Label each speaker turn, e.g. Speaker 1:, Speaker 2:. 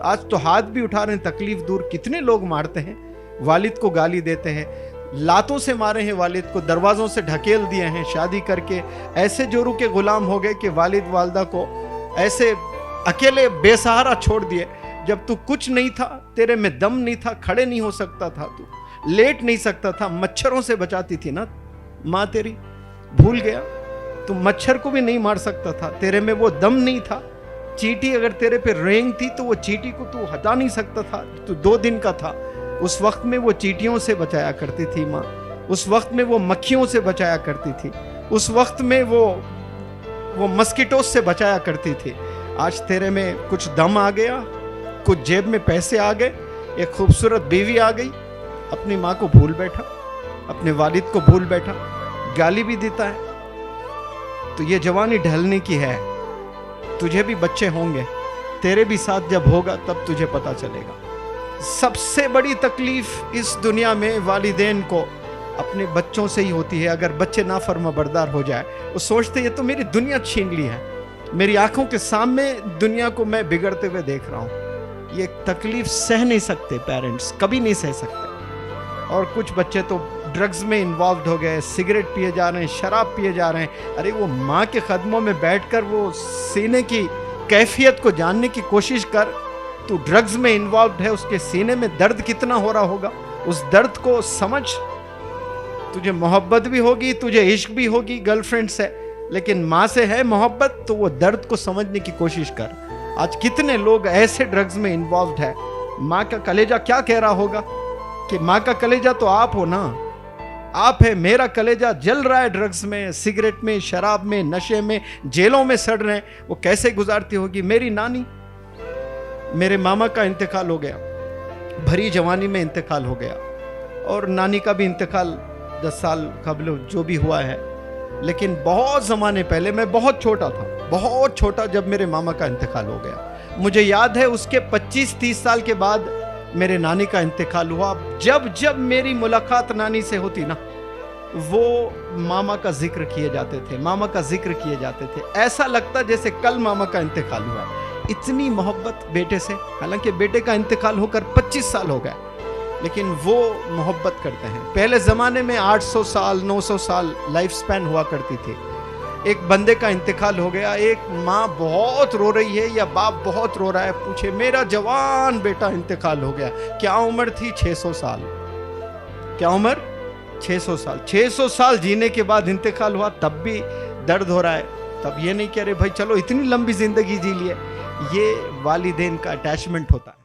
Speaker 1: आज तो हाथ भी उठा रहे हैं तकलीफ दूर। कितने लोग मारते हैं, वालिद को गाली देते हैं, लातों से मारे हैं वालिद को, दरवाजों से ढकेल दिए हैं, शादी करके ऐसे जोरू के गुलाम हो गए कि वालिद वालदा को ऐसे अकेले बेसहारा छोड़ दिए। जब तू कुछ नहीं था, तेरे में दम नहीं था, खड़े नहीं हो सकता था, तू लेट नहीं सकता था, मच्छरों से बचाती थी ना माँ तेरी, भूल गया? तू मच्छर को भी नहीं मार सकता था, तेरे में वो दम नहीं था। चींटी अगर तेरे पे रेंगती तो वो चींटी को तू हटा नहीं सकता था, तू 2 दिन का था। उस वक्त में वो चींटियों से बचाया करती थी माँ, उस वक्त में वो मक्खियों से बचाया करती थी, उस वक्त में वो मस्किटों से बचाया करती थी। आज तेरे में कुछ दम आ गया, कुछ जेब में पैसे आ गए, एक खूबसूरत बीवी आ गई, अपनी माँ को भूल बैठा, अपने वालिद को भूल बैठा, गाली भी देता है। तो ये जवानी ढलने की है। तुझे भी बच्चे होंगे, तेरे भी साथ जब होगा तब तुझे पता चलेगा। सबसे बड़ी तकलीफ इस दुनिया में वालिदैन को अपने बच्चों से ही होती है। अगर बच्चे नाफरमाबरदार हो जाए, वो सोचते ये तो मेरी दुनिया छीन ली है, मेरी आंखों के सामने दुनिया को मैं बिगड़ते हुए देख रहा हूँ। ये तकलीफ सह नहीं सकते पेरेंट्स, कभी नहीं सह सकते। और कुछ बच्चे तो ड्रग्स में इन्वॉल्व हो गए, सिगरेट पिए जा रहे हैं, शराब पिए जा रहे हैं। अरे वो माँ के कदमों में बैठकर वो सीने की कैफियत को जानने की कोशिश कर। तू ड्रग्स में इन्वॉल्व है, उसके सीने में दर्द कितना हो रहा होगा, उस दर्द को समझ। तुझे मोहब्बत भी होगी, तुझे इश्क भी होगी गर्लफ्रेंड से, लेकिन माँ से है मोहब्बत तो वो दर्द को समझने की कोशिश कर। आज कितने लोग ऐसे ड्रग्स में इन्वॉल्व है, माँ का कलेजा क्या कह रहा होगा कि माँ का कलेजा तो आप हो ना, आप है। मेरा कलेजा जल रहा है ड्रग्स में, सिगरेट में, शराब में, नशे में, जेलों में सड़ रहे हैं। वो कैसे गुजारती होगी। मेरी नानी, मेरे मामा का इंतकाल हो गया, भरी जवानी में इंतकाल हो गया, और नानी का भी इंतकाल 10 साल कबल जो भी हुआ है। लेकिन बहुत ज़माने पहले, मैं बहुत छोटा था, बहुत छोटा, जब मेरे मामा का इंतकाल हो गया। मुझे याद है उसके 25-30 साल के बाद मेरे नानी का इंतकाल हुआ। जब जब मेरी मुलाकात नानी से होती ना, वो मामा का जिक्र किए जाते थे, मामा का जिक्र किए जाते थे। ऐसा लगता जैसे कल मामा का इंतकाल हुआ। इतनी मोहब्बत बेटे से, हालांकि बेटे का इंतकाल होकर 25 साल हो गए, लेकिन वो मोहब्बत करते हैं। पहले ज़माने में 800 साल 900 साल लाइफ स्पैन हुआ करती थी। एक बंदे का इंतकाल हो गया, एक माँ बहुत रो रही है या बाप बहुत रो रहा है, पूछे मेरा जवान बेटा इंतकाल हो गया। क्या उम्र थी? 600 साल। क्या उम्र? 600 साल। 600 साल जीने के बाद इंतकाल हुआ, तब भी दर्द हो रहा है। तब ये नहीं कह रहे भाई चलो इतनी लंबी जिंदगी जी लिए। ये वालिदैन का अटैचमेंट होता है।